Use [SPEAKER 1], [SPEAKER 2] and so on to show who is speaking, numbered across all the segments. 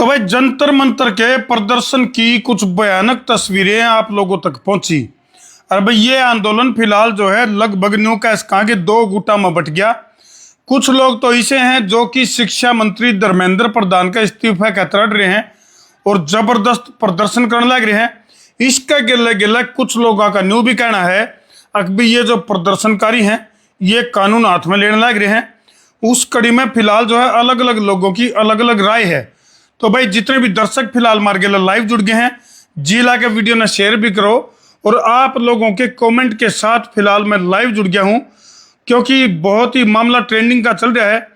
[SPEAKER 1] तो भाई जंतर मंतर के प्रदर्शन की कुछ भयानक तस्वीरें आप लोगों तक पहुंची। और भाई ये आंदोलन फिलहाल जो है लगभग न्यू कैस कहा कि दो गुटा में बट गया। कुछ लोग तो ऐसे हैं जो कि शिक्षा मंत्री धर्मेंद्र प्रधान का इस्तीफा कहते रह रहे हैं और जबरदस्त प्रदर्शन करने लग रहे हैं। इसका गिले गिले कुछ लोगों का न्यू भी कहना है अभी ये जो प्रदर्शनकारी हैं ये कानून हाथ में लेने लग रहे हैं। उस कड़ी में फिलहाल जो है अलग अलग लोगों की अलग अलग राय है। तो भाई जितने भी दर्शक फिलहाल मार गेला लाइव जुड़ गए हैं जिला के वीडियो ने शेयर भी करो और आप लोगों के कमेंट के साथ फिलहाल मैं लाइव जुड़ गया हूं क्योंकि बहुत ही मामला ट्रेंडिंग का चल रहा है।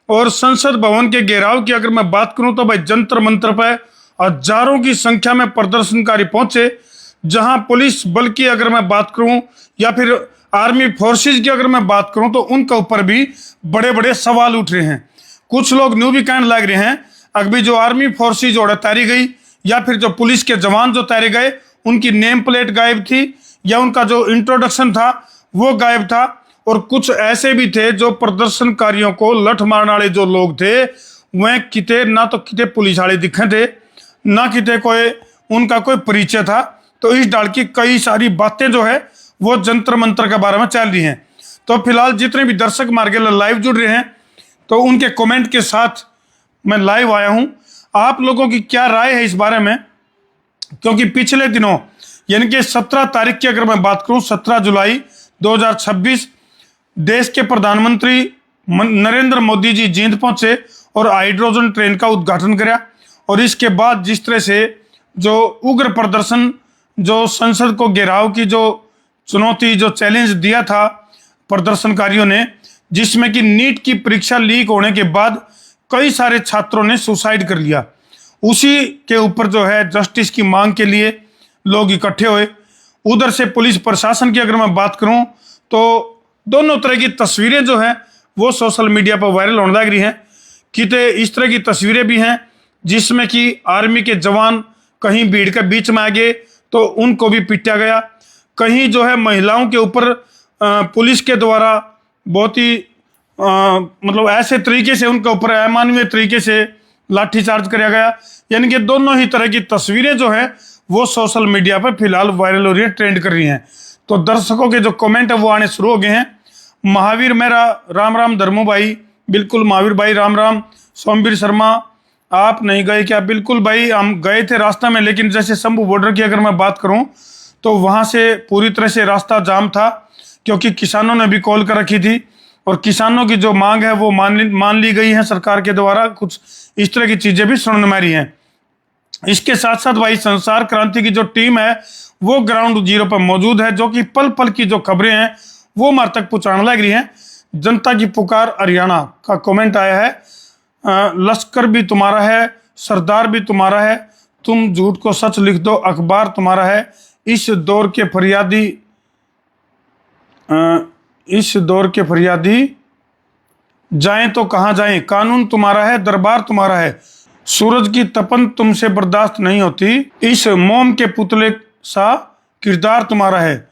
[SPEAKER 1] और संसद भवन के घेराव की अगर मैं बात करूं तो भाई जंतर मंतर पर हजारों की संख्या में प्रदर्शनकारी पहुंचे। जहां पुलिस बल की अगर मैं बात करूं या फिर आर्मी फोर्सेज की अगर मैं बात करूं तो उनके ऊपर भी बड़े बड़े सवाल उठ रहे हैं। कुछ लोग न्यू भी कहने लग रहे हैं अभी जो आर्मी फोर्सेज जो तैरी गई या फिर जो पुलिस के जवान जो तैरे गए उनकी नेम प्लेट गायब थी या उनका जो इंट्रोडक्शन था वो गायब था। और कुछ ऐसे भी थे जो प्रदर्शनकारियों को लठ मारने वाले जो लोग थे वह किते ना तो किते पुलिस वाले दिखे थे ना किते कोई उनका कोई परिचय था। तो इस डाल की कई सारी बातें जो है वो जंतर मंतर के बारे में चल रही हैं। तो फिलहाल जितने भी दर्शक मार्गे लाइव जुड़ रहे हैं तो उनके कमेंट के साथ मैं लाइव आया हूं। आप लोगों की क्या राय है इस बारे में, क्योंकि पिछले दिनों यानी कि 17 तारीख की अगर मैं बात करूं 17 जुलाई 2026 देश के प्रधानमंत्री नरेंद्र मोदी जी जींद पहुंचे और हाइड्रोजन ट्रेन का उद्घाटन किया। और इसके बाद जिस तरह से जो उग्र प्रदर्शन जो संसद को घेराव की जो चुनौती जो चैलेंज दिया था प्रदर्शनकारियों ने, जिसमें कि नीट की परीक्षा लीक होने के बाद कई सारे छात्रों ने सुसाइड कर लिया, उसी के ऊपर जो है जस्टिस की मांग के लिए लोग इकट्ठे हुए। उधर से पुलिस प्रशासन की अगर मैं बात करूं तो दोनों तरह की तस्वीरें जो है वो सोशल मीडिया पर वायरल होने लग रही हैं। किते इस तरह की तस्वीरें भी हैं जिसमें कि आर्मी के जवान कहीं भीड़ के बीच में आ गए तो उनको भी पीटा गया। कहीं जो है महिलाओं के ऊपर पुलिस के द्वारा बहुत ही मतलब ऐसे तरीके से उनके ऊपर अमानवीय तरीके से लाठीचार्ज किया गया। यानी कि दोनों ही तरह की तस्वीरें जो है वो सोशल मीडिया पर फिलहाल वायरल हो रही है, ट्रेंड कर रही हैं। तो दर्शकों के जो कमेंट है वो आने शुरू हो गए हैं। महावीर मेरा राम राम धर्मू भाई, बिल्कुल महावीर भाई राम राम। सोमवीर शर्मा आप नहीं गए क्या? बिल्कुल भाई हम गए थे रास्ता में, लेकिन जैसे शंभू बॉर्डर की अगर मैं बात करूं तो वहां से पूरी तरह से रास्ता जाम था क्योंकि किसानों ने भी कॉल कर रखी थी और किसानों की जो मांग है वो मान ली गई है सरकार के द्वारा। कुछ इस तरह की चीजें भी सुनने में आ रही हैं। इसके साथ साथ भाई संसार क्रांति की जो टीम है वो ग्राउंड जीरो पर मौजूद है, जो कि पल पल की जो खबरें हैं वो हमारे तक पहुंचाने लग रही हैं। जनता की पुकार हरियाणा का कमेंट आया है, लश्कर भी तुम्हारा है, सरदार भी तुम्हारा है, तुम झूठ को सच लिख दो, अखबार तुम्हारा है, इस दौर के फरियादी जाएं तो कहां जाएं, कानून तुम्हारा है, दरबार तुम्हारा है, सूरज की तपन तुमसे बर्दाश्त नहीं होती, इस मोम के पुतले सा किरदार तुम्हारा है,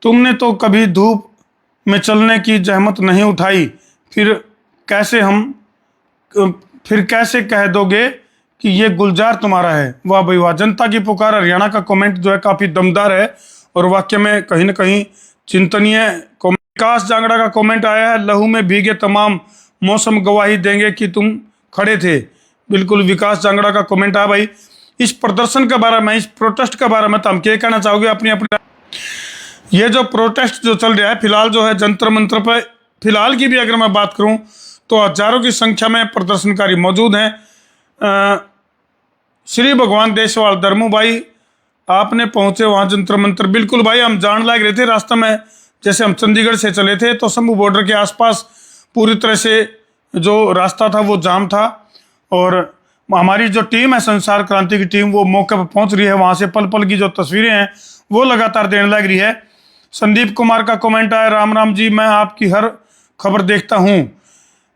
[SPEAKER 1] तुमने तो कभी धूप में चलने की जहमत नहीं उठाई, फिर कैसे कह दोगे कि ये गुलजार तुम्हारा है। वाह भाई वाह। जनता की पुकार हरियाणा का कमेंट जो है काफी दमदार है और वाक्य में कहीं ना कहीं चिंतनीय। विकास जांगड़ा का कमेंट आया है, लहू में भीगे तमाम मौसम गवाही देंगे कि तुम खड़े थे। बिल्कुल विकास जांगड़ा का कमेंट आया भाई। इस प्रदर्शन के बारे में, इस प्रोटेस्ट के बारे में तो हम क्या कहना चाहोगे अपनी अपनी? ये जो प्रोटेस्ट जो चल रहा है फिलहाल जो है जंतर मंतर पर, फिलहाल की भी अगर मैं बात करूं तो हजारों की संख्या में प्रदर्शनकारी मौजूद हैं। श्री भगवान देशवाल धर्मू भाई आपने पहुंचे वहां जंतर मंतर? बिल्कुल भाई हम जान लग रहे थे रास्ते में, जैसे हम चंडीगढ़ से चले थे तो शंभू बॉर्डर के आसपास पूरी तरह से जो रास्ता था वो जाम था और हमारी जो टीम है संसार क्रांति की टीम वो मौके पर पहुंच रही है। वहां से पल पल की जो तस्वीरें हैं वो लगातार देने लग रही है। संदीप कुमार का कमेंट आया, राम राम जी, मैं आपकी हर खबर देखता हूं।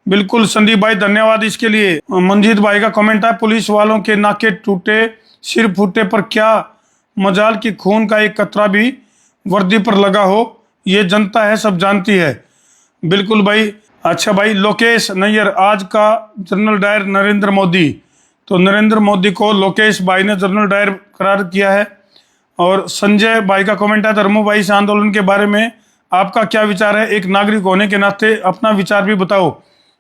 [SPEAKER 1] बिल्कुल संदीप भाई धन्यवाद इसके लिए। मंजीत भाई का कमेंट है, पुलिस वालों के नाके टूटे सिर फूटे पर क्या मजाल की खून का एक कतरा भी वर्दी पर लगा हो, ये जनता है सब जानती है। बिल्कुल भाई। अच्छा भाई लोकेश नैयर, आज का जनरल डायर नरेंद्र मोदी तो नरेंद्र मोदी को लोकेश भाई ने जनरल डायर करार किया है। और संजय भाई का कमेंट है, धर्मो भाई इस आंदोलन के बारे में आपका क्या विचार है, एक नागरिक होने के नाते अपना विचार भी बताओ।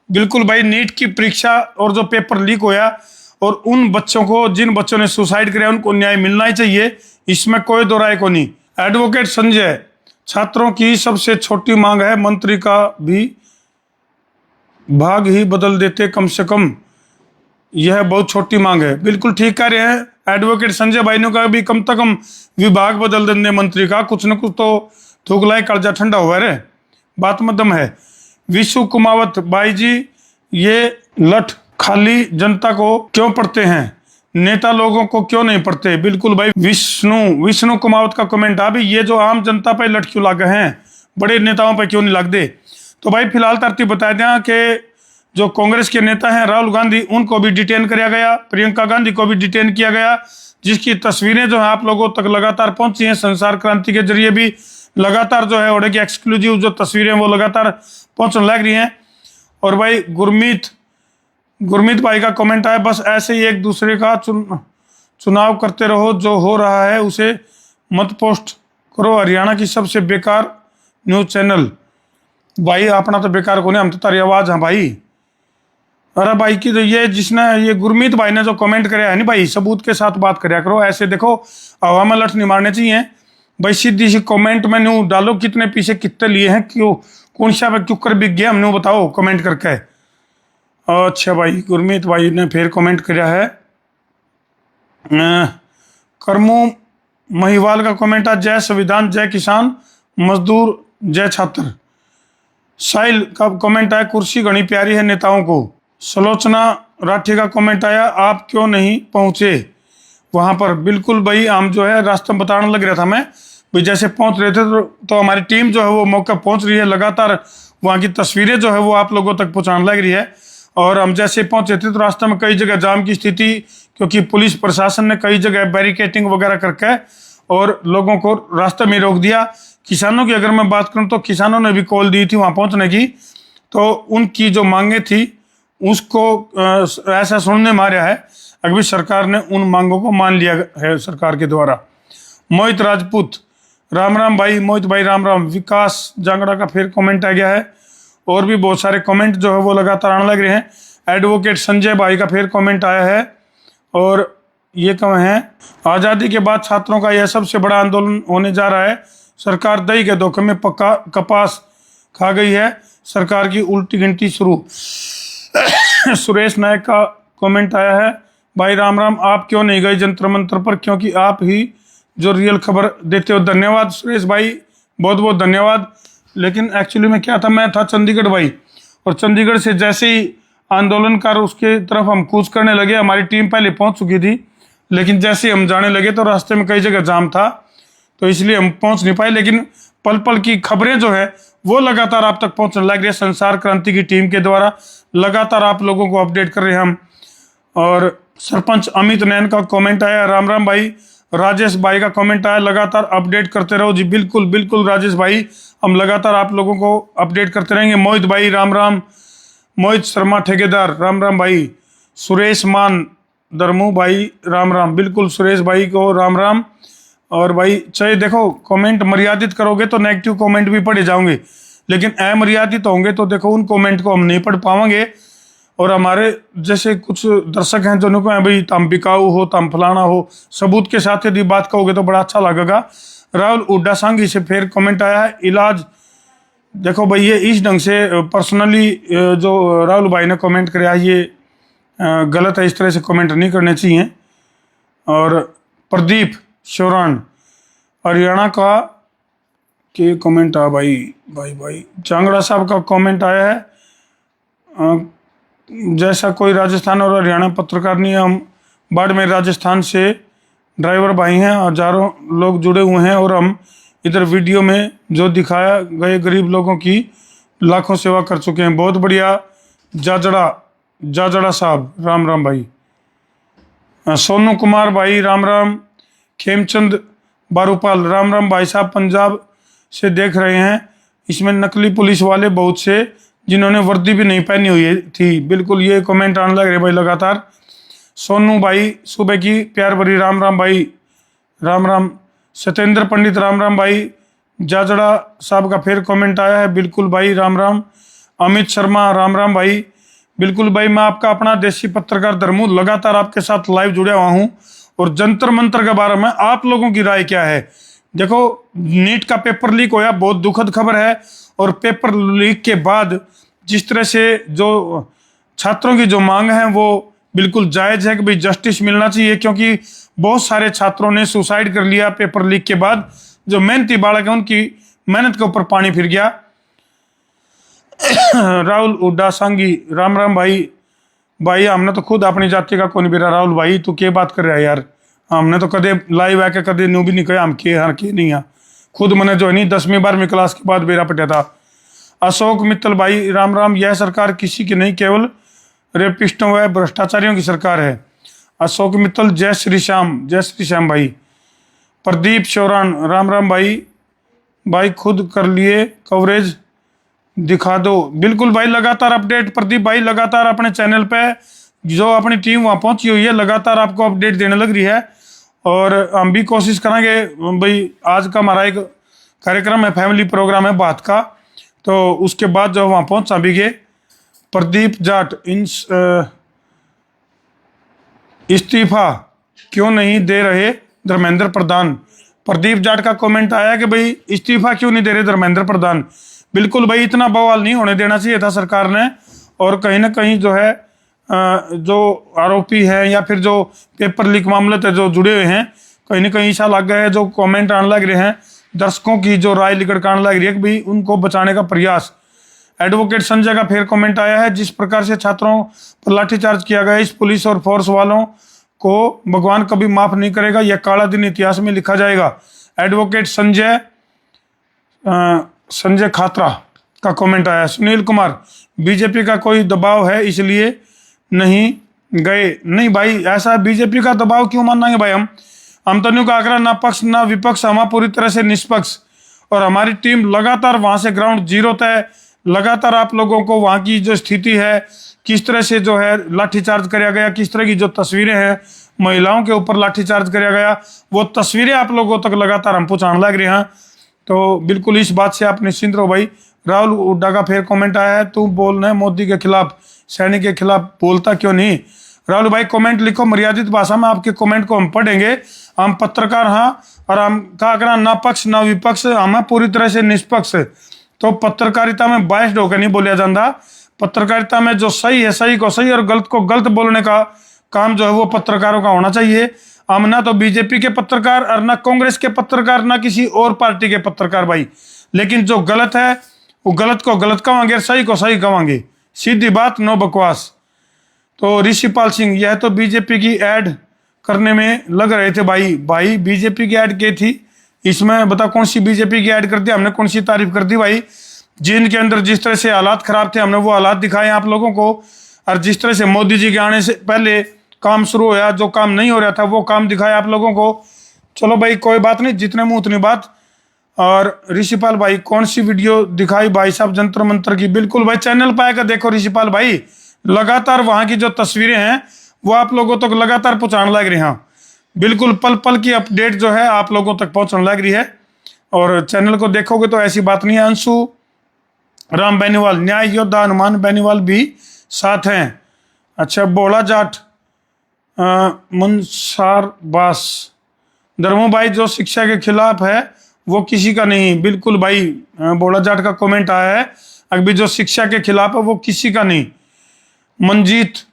[SPEAKER 1] बिल्कुल भाई, नीट की परीक्षा और जो पेपर लीक होया और उन बच्चों को, जिन बच्चों ने सुसाइड किया, उनको न्याय मिलना ही चाहिए, इसमें कोई दो राय को नहीं। एडवोकेट संजय, छात्रों की सबसे छोटी मांग है मंत्री का भी भाग ही बदल देते कम से कम, यह बहुत छोटी मांग है। बिल्कुल ठीक कह रहे हैं एडवोकेट संजय भाई ने कहा भी कम से कम विभाग बदल देने मंत्री का, कुछ न कुछ तो थूकलाए कर्जा ठंडा हुआ रे, बात में दम है। विशु कुमावत भाई जी, ये लठ खाली जनता को क्यों पढ़ते हैं, नेता लोगों को क्यों नहीं पढ़ते। बिल्कुल भाई, विष्णु कुमावत का कमेंट आ भी, ये जो आम जनता पे लठ क्यों लागे हैं, बड़े नेताओं पे क्यों नहीं लग दे। तो भाई फिलहाल तरतीब बता दें कि जो कांग्रेस के नेता हैं राहुल गांधी, उनको भी डिटेन किया गया, प्रियंका गांधी को भी डिटेन किया गया, जिसकी तस्वीरें जो है आप लोगों तक लगातार पहुंची हैं। संसार क्रांति के जरिए भी लगातार जो है ओडे की एक्सक्लूसिव जो तस्वीरें वो लगातार पहुंचने लग रही हैं। और भाई गुरमीत भाई का कमेंट आया, बस ऐसे ही एक दूसरे का चुनाव करते रहो, जो हो रहा है उसे मत पोस्ट करो। हरियाणा की सबसे बेकार न्यूज चैनल। भाई अपना तो बेकार को नहीं, हम तो तारी आवाज हैं भाई। अरे भाई की तो ये गुरमीत भाई ने जो कमेंट कराया है नहीं भाई, सबूत के साथ बात कराया करो। ऐसे देखो हवा में लठ नहीं मारने चाहिए भाई, सीधी सी कमेंट में न्यू डालो, कितने पीछे कितने लिए हैं, क्यों कौन सा पे क्यों कर बिक गया, हमने बताओ कमेंट करके। अच्छा भाई, गुरमीत भाई ने फिर कमेंट कराया है। करमू महिवाल का कमेंट है, जय संविधान, जय किसान मजदूर, जय छात्र। साहिल का कमेंट आया, कुर्सी घनी प्यारी है नेताओं को। सलोचना राठी का कमेंट आया, आप क्यों नहीं पहुंचे वहां पर। बिल्कुल भाई, हम जो है रास्ते में बताने लग रहा था मैं भाई, जैसे पहुंच रहे थे तो हमारी टीम जो है वो मौका पहुंच रही है, लगातार वहां की तस्वीरें जो है वो आप लोगों तक पहुंचाने लग रही है। और हम जैसे पहुंचे थे तो रास्ते में कई जगह जाम की स्थिति, क्योंकि पुलिस प्रशासन ने कई जगह बैरिकेटिंग वगैरह करके और लोगों को रास्ते में रोक दिया। किसानों की अगर मैं बात करूं तो किसानों ने भी कॉल दी थी वहां पहुंचने की, तो उनकी जो मांगे थी उसको ऐसा सुनने में आ रहा है अभी सरकार ने उन मांगों को मान लिया है सरकार के द्वारा। मोहित राजपूत, राम राम भाई, मोहित भाई राम राम। विकास जांगड़ा का फिर कमेंट आ गया है, और भी बहुत सारे कमेंट जो है वो लगातार आने लग रहे हैं। एडवोकेट संजय भाई का फिर कमेंट आया है, और ये कम है, आज़ादी के बाद छात्रों का यह सबसे बड़ा आंदोलन होने जा रहा है, सरकार दही के धोखे में पक्का कपास खा गई है, सरकार की उल्टी गिनती शुरू। सुरेश नायक का कमेंट आया है, भाई राम राम, आप क्यों नहीं गए जंतर मंतर पर, क्योंकि आप ही जो रियल खबर देते हो। धन्यवाद सुरेश भाई, बहुत बहुत धन्यवाद। लेकिन एक्चुअली में क्या था, मैं था चंडीगढ़ भाई, और चंडीगढ़ से जैसे ही आंदोलनकार उसके तरफ हम कूच करने लगे, हमारी टीम पहले पहुंच चुकी थी, लेकिन जैसे हम जाने लगे तो रास्ते में कई जगह जाम था, तो इसलिए हम पहुंच नहीं पाए। लेकिन पल पल की खबरें जो है वो लगातार आप तक पहुंचने लग रही है, संसार क्रांति की टीम के द्वारा लगातार आप लोगों को अपडेट कर रहे हैं हम। और सरपंच अमित नैन का कमेंट आया, राम राम भाई। राजेश भाई का कमेंट आया, लगातार अपडेट करते रहो जी। बिल्कुल बिल्कुल राजेश भाई, हम लगातार आप लोगों को अपडेट करते रहेंगे। मोहित भाई राम राम, मोहित शर्मा ठेकेदार राम राम भाई। सुरेश मान दरमू भाई राम राम, बिल्कुल सुरेश भाई को राम राम। और भाई चाहे देखो कमेंट मर्यादित करोगे तो नेगेटिव कमेंट भी पढ़े जाओगे, लेकिन अमर्यादित होंगे तो देखो उन कमेंट को हम नहीं पढ़ पाएंगे। और हमारे जैसे कुछ दर्शक हैं जो कहें भाई तम बिकाऊ हो, तम फलाना हो, सबूत के साथ यदि बात कहोगे तो बड़ा अच्छा लगेगा। राहुल उड्डा सांगी से फिर कमेंट आया है, इलाज। देखो भाई ये इस ढंग से पर्सनली जो राहुल भाई ने कमेंट कराया ये गलत है, इस तरह से कमेंट नहीं करने चाहिए। और प्रदीप शौरान हरियाणा का के कमेंट आ भाई चांगड़ा साहब का कमेंट आया है, जैसा कोई राजस्थान और हरियाणा पत्रकार नहीं, हम बाड़मेर राजस्थान से ड्राइवर भाई हैं, हजारों लोग जुड़े हुए हैं, और हम इधर वीडियो में जो दिखाया गए गरीब लोगों की लाखों सेवा कर चुके हैं। बहुत बढ़िया जाजड़ा साहब राम राम भाई। सोनू कुमार भाई राम राम। खेमचंद बारूपाल राम राम भाई साहब, पंजाब से देख रहे हैं, इसमें नकली पुलिस वाले बहुत से जिन्होंने वर्दी भी नहीं पहनी हुई थी। बिल्कुल ये कमेंट आने लग रहे भाई लगातार। सोनू भाई सुबह की प्यार भरी राम राम भाई, राम राम। सत्येंद्र पंडित राम राम भाई। जाजड़ा साहब का फिर कमेंट आया है, बिल्कुल भाई राम राम। अमित शर्मा राम राम भाई। बिल्कुल भाई, मैं आपका अपना देसी पत्रकार धर्मू लगातार आपके साथ लाइव जुड़ा हुआ हूँ, और जंतर मंतर के बारे में आप लोगों की राय क्या है। देखो, नीट का पेपर लीक होया, बहुत दुखद खबर है, और पेपर लीक के बाद जिस तरह से जो छात्रों की जो मांग है वो बिल्कुल जायज है कि भाई जस्टिस मिलना चाहिए, क्योंकि बहुत सारे छात्रों ने सुसाइड कर लिया पेपर लीक के बाद। जो मेहनती बालक है उनकी मेहनत के ऊपर पानी फिर गया। राहुल उड्डा सांगी राम राम भाई। भाई हमने तो खुद अपनी जाति का कौन बेरा। राहुल भाई तू क्या बात कर रहा है यार, हमने तो कदे लाइव आके कदे न्यू भी नहीं कहा हम के नहीं है। खुद मैंने जो है नहीं 10वीं 12वीं क्लास के बाद बेरा पटा था। अशोक मित्तल भाई राम राम। यह सरकार किसी की नहीं, केवल रेपिस्टों व भ्रष्टाचारियों की सरकार है। अशोक मित्तल जय श्री श्याम भाई। प्रदीप चौरान राम राम भाई। भाई खुद कर लिए कवरेज दिखा दो। बिल्कुल भाई, लगातार अपडेट प्रदीप भाई, लगातार अपने चैनल पे जो अपनी टीम वहाँ पहुंची हुई है लगातार आपको अपडेट देने लग रही है, और हम भी कोशिश करेंगे भाई। आज का हमारा एक कार्यक्रम है, फैमिली प्रोग्राम है बात का, तो उसके बाद जो वहाँ पहुँचा भी गए। प्रदीप जाट इस्तीफा क्यों नहीं दे रहे धर्मेंद्र प्रधान। प्रदीप जाट का कमेंट आया कि भाई इस्तीफा क्यों नहीं दे रहे धर्मेंद्र प्रधान। बिल्कुल भाई, इतना बवाल नहीं होने देना चाहिए था सरकार ने, और कहीं ना कहीं जो है जो आरोपी है या फिर जो पेपर लीक मामले से जो जुड़े हुए हैं, कहीं ना कहीं ऐसा लग गया है, जो कमेंट आने लग रहे हैं, दर्शकों की जो राय लिखड़ के आने लग रही है कि भाई उनको बचाने का प्रयास। एडवोकेट संजय का फिर कमेंट आया है, जिस प्रकार से छात्रों पर लाठीचार्ज किया गया, इस पुलिस और फोर्स वालों को भगवान कभी माफ नहीं करेगा, यह काला दिन इतिहास में लिखा जाएगा। एडवोकेट संजय खात्रा का कमेंट आया। सुनील कुमार बीजेपी का कोई दबाव है इसलिए नहीं गए। नहीं भाई, ऐसा बीजेपी का दबाव क्यों मानेंगे भाई। हम तो नहीं कहा ना पक्ष ना विपक्ष, हम पूरी तरह से निष्पक्ष, और हमारी टीम लगातार वहां से ग्राउंड जीरो तय लगातार आप लोगों को वहां की जो स्थिति है, किस तरह से जो है लाठीचार्ज किया गया, किस तरह की जो तस्वीरें हैं महिलाओं के ऊपर लाठीचार्ज किया गया, वो तस्वीरें आप लोगों तक लगातार हम पहुंचाने लग रहे हैं। तो बिल्कुल इस बात से आप निश्चिंत रहो भाई। राहुल हुड्डा का फिर कमेंट आया है, तू बोलना है मोदी के खिलाफ, सैनिक के खिलाफ बोलता क्यों नहीं। राहुल भाई कमेंट लिखो मर्यादित भाषा में, आपके कमेंट को हम पढ़ेंगे। हम पत्रकार हाँ, और हम कहा करा ना पक्ष ना विपक्ष, हम पूरी तरह से निष्पक्ष। तो पत्रकारिता में बायस्ड होकर नहीं बोलिया जाता। पत्रकारिता में जो सही है सही को सही, और गलत को गलत बोलने का काम जो है वो पत्रकारों का होना चाहिए। हम ना तो बीजेपी के पत्रकार, और ना कांग्रेस के पत्रकार, ना किसी और पार्टी के पत्रकार भाई, लेकिन जो गलत है वो गलत को गलत कहेंगे, सही को सही कहेंगे, सीधी बात, नो बकवास। तो ऋषिपाल सिंह, यह तो बीजेपी की ऐड करने में लग रहे थे भाई बीजेपी की ऐड की थी इसमें, बता कौन सी बीजेपी की ऐड कर दी हमने, कौन सी तारीफ कर दी भाई। जिनके अंदर जिस तरह से हालात खराब थे हमने वो हालात दिखाए आप लोगों को, और जिस तरह से मोदी जी के आने से पहले काम शुरू होया, जो काम नहीं हो रहा था वो काम दिखाया आप लोगों को। चलो भाई कोई बात नहीं, जितने मुंह उतनी बात। और ऋषिपाल भाई कौन सी वीडियो दिखाई भाई साहब जंतर मंतर की। बिल्कुल भाई, चैनल पे आकर देखो ऋषिपाल भाई, लगातार वहां की जो तस्वीरें हैं वो आप लोगों तक लगातार पहुंचाने लग रही हैं। बिल्कुल पल पल की अपडेट जो है आप लोगों तक पहुंचने लग रही है, और चैनल को देखोगे तो ऐसी बात नहीं है। अंशु राम बेनीवाल, न्याय योद्धा हनुमान बेनीवाल भी साथ हैं। अच्छा, बोला जाट मुंसार बास, धर्मो भाई जो शिक्षा के खिलाफ है वो किसी का नहीं। बिल्कुल भाई, बोला जाट का कमेंट आया है, अभी जो शिक्षा के खिलाफ है वो किसी का नहीं। मंजीत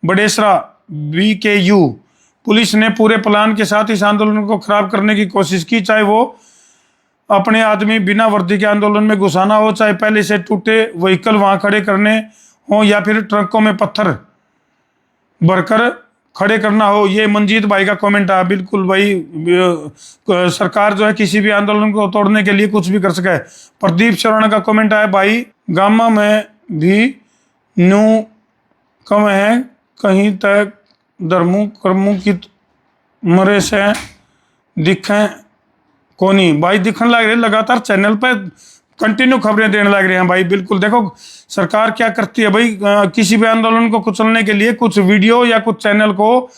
[SPEAKER 1] बडेसरा BKU, पुलिस ने पूरे प्लान के साथ इस आंदोलन को खराब करने की कोशिश की, चाहे वो अपने आदमी बिना वर्दी के आंदोलन में घुसाना हो, चाहे पहले से टूटे व्हीकल वहां खड़े करने हो, या फिर ट्रकों में पत्थर भरकर खड़े करना हो। ये मंजीत भाई का कमेंट है। बिल्कुल भाई, सरकार जो है किसी भी आंदोलन को तोड़ने के लिए कुछ भी कर सके। प्रदीप चौराना का कमेंट आया, भाई गामा में भी न्यू कम है, कहीं तक धर्मू कर्मू की मरे से दिखे कोनी। भाई दिखने लग रहे लगातार चैनल पे कंटिन्यू खबरें देने लग रहे हैं भाई। बिल्कुल देखो सरकार क्या करती है भाई, किसी भी आंदोलन को कुचलने के लिए कुछ वीडियो या कुछ चैनल को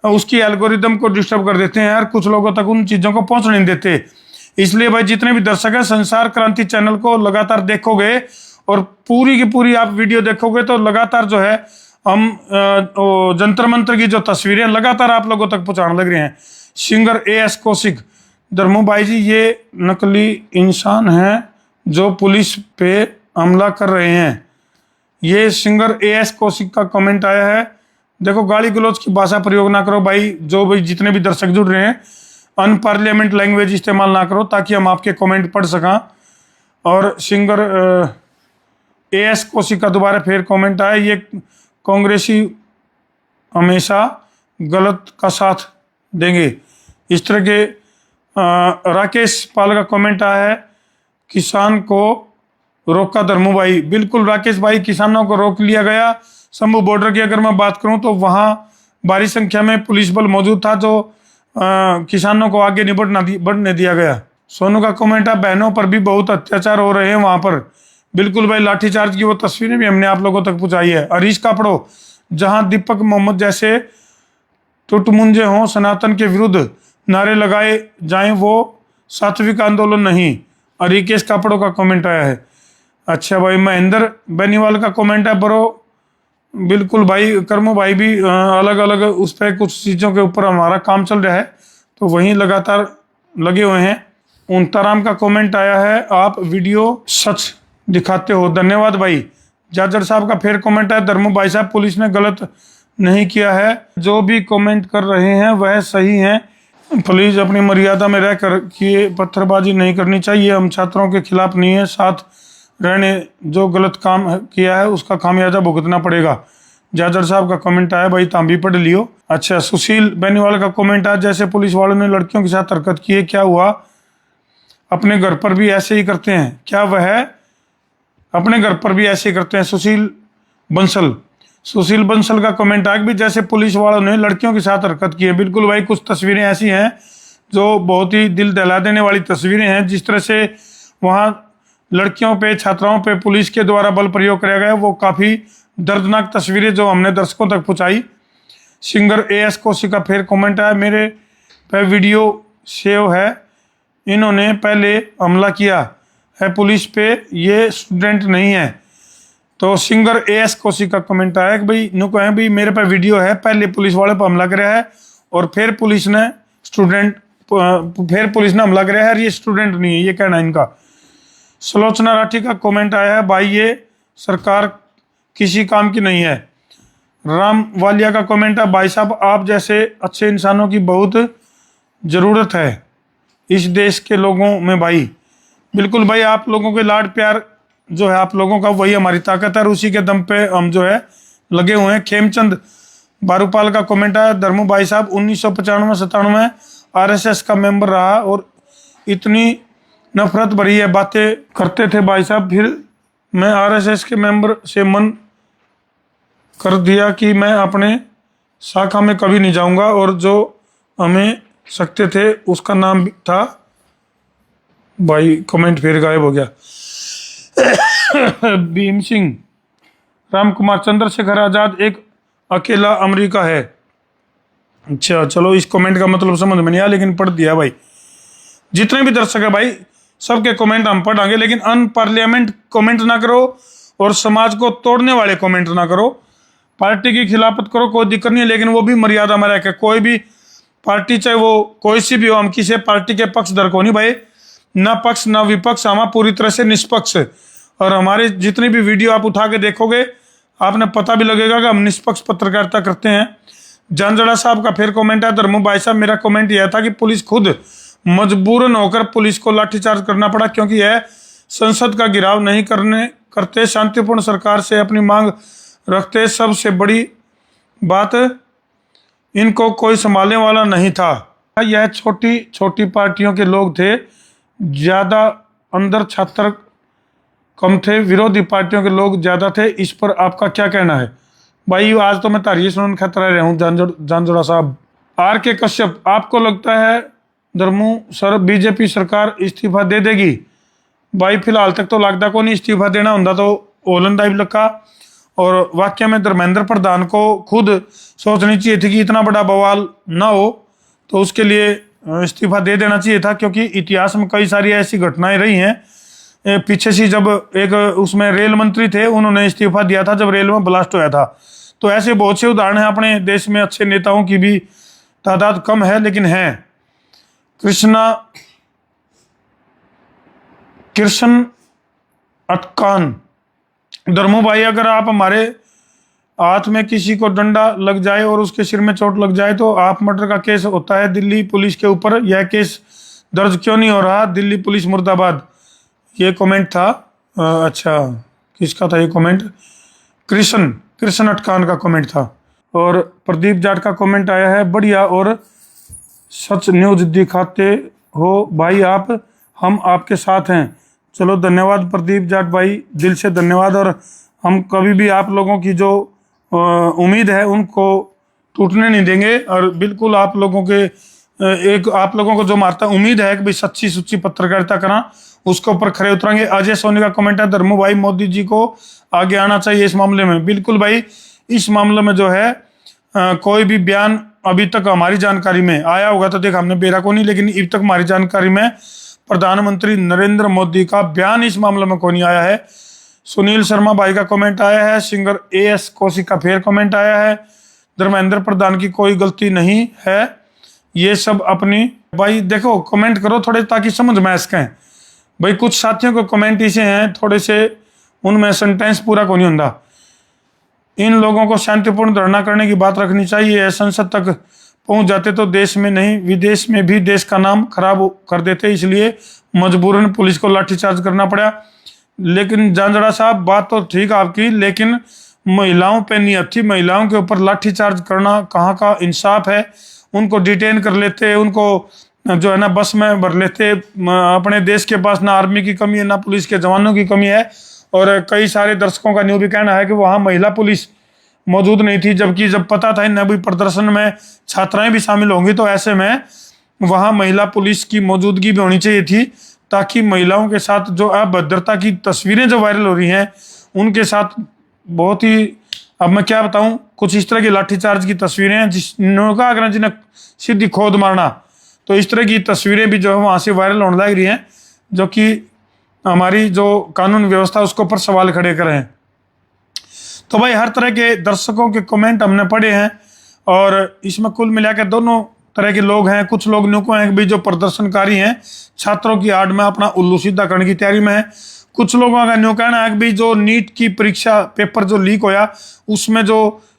[SPEAKER 1] उसकी एल्गोरिदम को डिस्टर्ब कर देते हैं यार, कुछ लोगों तक उन चीजों को पहुंच नहीं देते। इसलिए भाई जितने भी दर्शक हैं संसार क्रांति चैनल को लगातार देखोगे और पूरी की पूरी आप वीडियो देखोगे तो लगातार जो है हम जंतर मंतर की जो तस्वीरें लगातार आप लोगों तक पहुंचाने लग रहे हैं। सिंगर AS कौशिक, धर्मू भाई जी ये नकली इंसान हैं जो पुलिस पे हमला कर रहे हैं। ये सिंगर AS कौशिक का कमेंट आया है। देखो गाली गलौज की भाषा प्रयोग ना करो भाई, जो भाई जितने भी दर्शक जुड़ रहे हैं अनपार्लियामेंट लैंग्वेज इस्तेमाल ना करो ताकि हम आपके कमेंट पढ़ सका। और सिंगर AS कौशिक का दोबारा फिर कमेंट आया, ये कांग्रेसी हमेशा गलत का साथ देंगे। इस तरह के राकेश पाल का कमेंट आया है, किसान को रोका धर्मू भाई। बिल्कुल राकेश भाई, किसानों को रोक लिया गया। शंभू बॉर्डर की अगर मैं बात करूं तो वहां भारी संख्या में पुलिस बल मौजूद था जो किसानों को आगे नहीं बढ़ने दिया गया। सोनू का कमेंट है, बहनों पर भी बहुत अत्याचार हो रहे हैं वहां पर। बिल्कुल भाई, लाठीचार्ज की वो तस्वीरें भी हमने आप लोगों तक पहुंचाई है। हरीश कापड़ो, जहां दीपक मोहम्मद जैसे टुटमुंजे हों सनातन के विरुद्ध नारे लगाए जाएं वो सात्विक आंदोलन नहीं। हरिकेश कापड़ों का कमेंट आया है। अच्छा भाई, महेंद्र बेनीवाल का कमेंट है ब्रो। बिल्कुल भाई, कर्मो भाई भी अलग अलग उस पर कुछ चीज़ों के ऊपर हमारा काम चल रहा है तो वहीं लगातार लगे हुए हैं। उनताराम का कमेंट आया है, आप वीडियो सच दिखाते हो, धन्यवाद भाई। जाजर साहब का फिर कमेंट है, धर्मू भाई साहब पुलिस ने गलत नहीं किया है, जो भी कमेंट कर रहे हैं वह सही है, प्लीज अपनी मर्यादा में रहकर किए पत्थरबाजी नहीं करनी चाहिए। हम छात्रों के खिलाफ नहीं है, साथ रहने जो गलत काम किया है उसका खामियाजा भुगतना पड़ेगा। जाजर साहब का कमेंट आया, भाई तांबी पढ़ लियो। अच्छा, सुशील बेनीवाल का कमेंट आया, जैसे पुलिस वालों ने लड़कियों के साथ हरकत की है, क्या हुआ अपने घर पर भी ऐसे ही करते हैं क्या? वह अपने घर पर भी ऐसे ही करते हैं। सुशील बंसल का कमेंट आया भी जैसे पुलिस वालों ने लड़कियों के साथ हरकत की है। बिल्कुल भाई, कुछ तस्वीरें ऐसी हैं जो बहुत ही दिल दहला देने वाली तस्वीरें हैं। जिस तरह से वहाँ लड़कियों पे, छात्राओं पे पुलिस के द्वारा बल प्रयोग किया गया, वो काफ़ी दर्दनाक तस्वीरें जो हमने दर्शकों तक पहुँचाई। सिंगर AS कौशिक का फिर कमेंट आया, मेरे पे वीडियो सेव है, इन्होंने पहले हमला किया है पुलिस पे, ये स्टूडेंट नहीं है। तो सिंगर AS कौशिक का कमेंट आया कि भाई नु कहें भाई मेरे पे वीडियो है, पहले पुलिस वाले पर हमला कराया है और फिर पुलिस ने हमला कराया है, ये स्टूडेंट नहीं है, ये कहना है इनका। सुलोचना राठी का कमेंट आया है, भाई ये सरकार किसी काम की नहीं है। राम वालिया का कमेंट है, भाई साहब आप जैसे अच्छे इंसानों की बहुत ज़रूरत है इस देश के लोगों में भाई। बिल्कुल भाई, आप लोगों के लाड प्यार जो है आप लोगों का, वही हमारी ताकत है और उसी के दम पे हम जो है लगे हुए हैं। खेमचंद बारूपाल का कमेंट है, धर्मू भाई साहब 1995-97 RSS का मेंबर रहा और इतनी नफरत भरी है बातें करते थे भाई साहब, फिर मैं RSS के मेंबर से मन कर दिया कि मैं अपने शाखा में कभी नहीं जाऊंगा, और जो हमें सकते थे उसका नाम था। भाई कमेंट फिर गायब हो गया। भीम सिंह, राम कुमार, चंद्रशेखर आजाद एक अकेला अमेरिका है। अच्छा चलो, इस कमेंट का मतलब समझ में नहीं आया लेकिन पढ़ दिया भाई। जितने भी दर्शक है भाई सबके कमेंट हम पढ़ांगे, लेकिन अनपार्लियामेंट कमेंट ना करो और समाज को तोड़ने वाले कमेंट ना करो। पार्टी की खिलाफत करो, कोई दिक्कत नहीं है, लेकिन वो भी मर्यादा में रहकर। कोई भी पार्टी चाहे वो कोई सी भी हो, हम किसी पार्टी के पक्षधर को नहीं भाई, ना पक्ष ना विपक्ष, हम पूरी तरह से निष्पक्ष। और हमारे जितनी भी वीडियो आप उठा के देखोगे आपने पता भी लगेगा कि हम निष्पक्ष पत्रकारिता करते हैं। जानजड़ा साहब का फिर कमेंट है, धर्मू भाई साहब मेरा कमेंट यह था कि पुलिस खुद मजबूरन होकर पुलिस को लाठीचार्ज करना पड़ा, क्योंकि यह संसद का घेराव नहीं करते, शांतिपूर्ण सरकार से अपनी मांग रखते। सबसे बड़ी बात, इनको कोई संभालने वाला नहीं था। यह छोटी छोटी पार्टियों के लोग थे, ज़्यादा अंदर छात्र कम थे, विरोधी पार्टियों के लोग ज़्यादा थे। इस पर आपका क्या कहना है? भाई आज तो मैं तारीफ सुनने खतरा रहा हूँ। जानजोड़ा साहब, RK कश्यप, आपको लगता है धर्मू सर बीजेपी सरकार इस्तीफा दे देगी? भाई फिलहाल तक तो लगता को नहीं इस्तीफा देना होंदा तो ओलन दाइब लगा। और वाकई में धर्मेंद्र प्रधान को खुद सोचनी चाहिए थी कि इतना बड़ा बवाल ना हो, तो उसके लिए इस्तीफा दे देना चाहिए था, क्योंकि इतिहास में कई सारी ऐसी घटनाएं रही हैं। पीछे से जब एक उसमें रेल मंत्री थे, उन्होंने इस्तीफा दिया था जब रेल में ब्लास्ट होया था। तो ऐसे बहुत से उदाहरण हैं अपने देश में, अच्छे नेताओं की भी तादाद कम है लेकिन है। कृष्ण अटकान, धर्मो भाई, अगर आप हमारे हाथ में किसी को डंडा लग जाए और उसके सिर में चोट लग जाए तो आप मर्डर का केस होता है दिल्ली पुलिस के ऊपर, यह केस दर्ज क्यों नहीं हो रहा? दिल्ली पुलिस मुर्दाबाद। ये कमेंट था, अच्छा किसका था ये कमेंट? कृष्ण अटकान का कमेंट था। और प्रदीप जाट का कमेंट आया है, बढ़िया और सच न्यूज दिखाते हो भाई आप, हम आपके साथ हैं। चलो धन्यवाद प्रदीप जाट भाई, दिल से धन्यवाद। और हम कभी भी आप लोगों की जो उम्मीद है उनको टूटने नहीं देंगे, और बिल्कुल आप लोगों के आप लोगों को जो मारता उम्मीद है कि भाई सच्ची सुच्ची पत्रकारिता करा, उसके ऊपर खड़े उतरेंगे। अजय सोनी का कमेंट है, धर्मू भाई मोदी जी को आगे आना चाहिए इस मामले में। बिल्कुल भाई, इस मामले में जो है कोई भी बयान अभी तक हमारी जानकारी में आया होगा तो देख हमने बेरा को नहीं, लेकिन अब तक हमारी जानकारी में प्रधानमंत्री नरेंद्र मोदी का बयान इस मामले में कोई नहीं आया है। सुनील शर्मा भाई का कमेंट आया है, सिंगर AS कौशिक का फिर कमेंट आया है, धर्मेंद्र प्रधान की कोई गलती नहीं है, ये सब अपनी। भाई देखो कमेंट करो थोड़े ताकि समझ में आ सकें। भाई कुछ साथियों को कमेंट ऐसे हैं थोड़े से, उनमें सेंटेंस पूरा को नहीं होता। इन लोगों को शांतिपूर्ण धरना करने की बात रखनी चाहिए, संसद तक पहुंच जाते तो देश में नहीं विदेश में भी देश का नाम खराब कर देते, इसलिए मजबूरन पुलिस को लाठीचार्ज करना पड़ा। लेकिन जानजड़ा साहब बात तो ठीक आपकी, लेकिन महिलाओं पे नियत थी, महिलाओं के ऊपर लाठीचार्ज करना कहाँ का इंसाफ है? उनको डिटेन कर लेते, उनको जो है ना बस में भर लेते। अपने देश के पास ना आर्मी की कमी है ना पुलिस के जवानों की कमी है, और कई सारे दर्शकों का न्यू भी कहना है कि वहाँ महिला पुलिस मौजूद नहीं थी, जबकि जब पता था इन भी प्रदर्शन में छात्राएं भी शामिल होंगी तो ऐसे में वहाँ महिला पुलिस की मौजूदगी भी होनी चाहिए थी, ताकि महिलाओं के साथ जो अभद्रता की तस्वीरें जो वायरल हो रही हैं उनके साथ बहुत ही, अब मैं क्या बताऊं, कुछ इस तरह की लाठीचार्ज की तस्वीरें हैं जिनका अगर जिन्हें सीधी खोद मारना, तो इस तरह की तस्वीरें भी जो है वहाँ से वायरल होने लग रही हैं, जो कि हमारी जो कानून व्यवस्था उसके ऊपर सवाल खड़े कर रहे हैं। तो भाई हर तरह के दर्शकों के कमेंट हमने पढ़े हैं, और इसमें कुल मिलाकर दोनों तरह के लोग हैं। कुछ लोग न्यू को हैं कि भाई जो प्रदर्शनकारी हैं छात्रों की आड़ में अपना उल्लू सीधा करने की तैयारी में है। कुछ लोगों का न्यू कहना है कि भाई जो नीट की परीक्षा पेपर जो लीक होया उसमें जो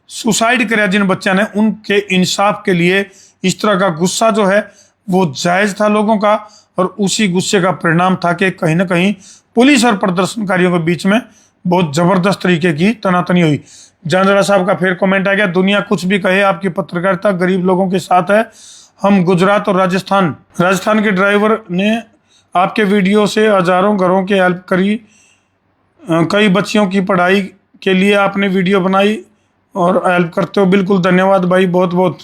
[SPEAKER 1] सुसाइड कराया जिन बच्चों ने, उनके इंसाफ के लिए इस तरह का गुस्सा जो है वो जायज था लोगों का, और उसी गुस्से का परिणाम था कि कहीं ना कहीं पुलिस और प्रदर्शनकारियों के बीच में बहुत जबरदस्त तरीके की तनातनी हुई। जानजड़ा साहब का फिर कमेंट आ गया, दुनिया कुछ भी कहे आपकी पत्रकारिता गरीब लोगों के साथ है। हम गुजरात और राजस्थान के ड्राइवर ने आपके वीडियो से हजारों घरों की हेल्प करी, कई बच्चियों की पढ़ाई के लिए आपने वीडियो बनाई और हेल्प करते हो। बिल्कुल धन्यवाद भाई, बहुत बहुत।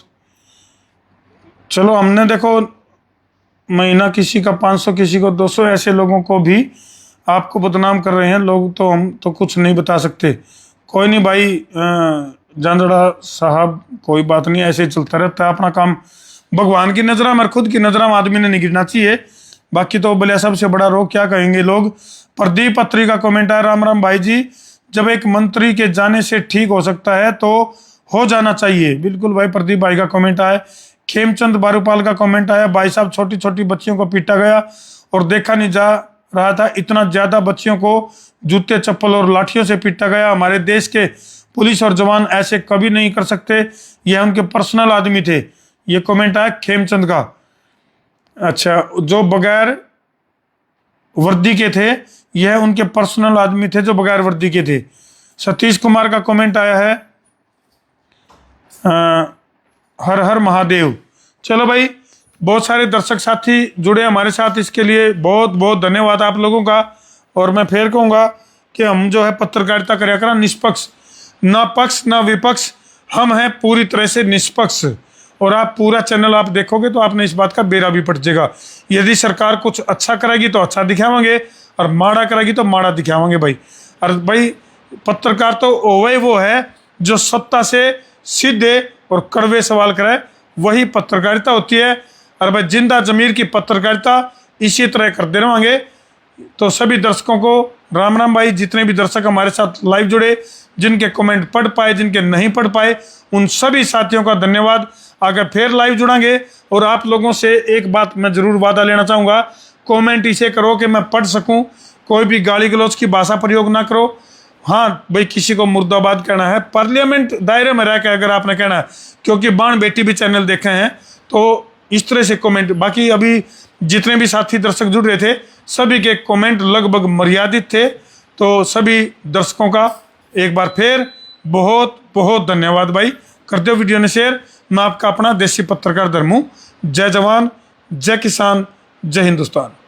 [SPEAKER 1] चलो हमने देखो महीना किसी का 500 किसी को 200, ऐसे लोगों को भी आपको बदनाम कर रहे हैं लोग, तो हम तो कुछ नहीं बता सकते। कोई नहीं भाई जानजड़ा साहब, कोई बात नहीं, ऐसे चलता रहता है अपना काम। भगवान की नजर में खुद की नजर में आदमी ने नहीं गिरना चाहिए, बाकी तो बोले सबसे बड़ा रोग क्या कहेंगे लोग। प्रदीप अत्री का कमेंट है, राम राम भाई जी, जब एक मंत्री के जाने से ठीक हो सकता है तो हो जाना चाहिए। बिल्कुल भाई प्रदीप भाई का कमेंट आया। खेमचंद बारूपाल का कमेंट आया, भाई साहब छोटी छोटी बच्चियों को पीटा गया और देखा नहीं जा रहा था, इतना ज्यादा बच्चियों को जूते चप्पल और लाठियों से पीटा गया। हमारे देश के पुलिस और जवान ऐसे कभी नहीं कर सकते, यह उनके पर्सनल आदमी थे। ये कमेंट आया खेमचंद का। अच्छा, जो बगैर वर्दी के थे यह उनके पर्सनल आदमी थे जो बगैर वर्दी के थे। सतीश कुमार का कमेंट आया है, हर हर महादेव। चलो भाई, बहुत सारे दर्शक साथी जुड़े हमारे साथ, इसके लिए बहुत बहुत धन्यवाद आप लोगों का। और मैं फिर कहूँगा कि हम जो है पत्रकारिता कराया करा निष्पक्ष, ना पक्ष ना विपक्ष, हम हैं पूरी तरह से निष्पक्ष। और आप पूरा चैनल आप देखोगे तो आपने इस बात का बेरा भी पड़ जाएगा। यदि सरकार कुछ अच्छा करेगी तो अच्छा दिखावांगे, और माड़ा करेगी तो माड़ा दिखावांगे भाई। और भाई पत्रकार तो वही वो है जो सत्ता से सीधे और कड़वे सवाल करे, वही पत्रकारिता होती है। और भाई जिंदा जमीर की पत्रकारिता इसी तरह करते रहेंगे। तो सभी दर्शकों को राम राम भाई। जितने भी दर्शक हमारे साथ लाइव जुड़े, जिनके कमेंट पढ़ पाए, जिनके नहीं पढ़ पाए, उन सभी साथियों का धन्यवाद। आगे फिर लाइव जुड़ांगे। और आप लोगों से एक बात मैं जरूर वादा लेना चाहूँगा, कमेंट इसे करो कि मैं पढ़ सकूं, कोई भी गाली गलौज की भाषा प्रयोग ना करो। हाँ भाई, किसी को मुर्दाबाद कहना है पार्लियामेंट दायरे में रह के अगर आपने कहना है, क्योंकि बाण बेटी भी चैनल देखे हैं, तो इस तरह से कमेंट। बाकी अभी जितने भी साथी दर्शक जुड़ रहे थे, सभी के कमेंट लगभग मर्यादित थे। तो सभी दर्शकों का एक बार फिर बहुत बहुत धन्यवाद भाई। करते हो वीडियो ने शेयर। मैं आपका अपना देसी पत्रकार धर्मू। जय जवान, जय किसान, जय हिंदुस्तान।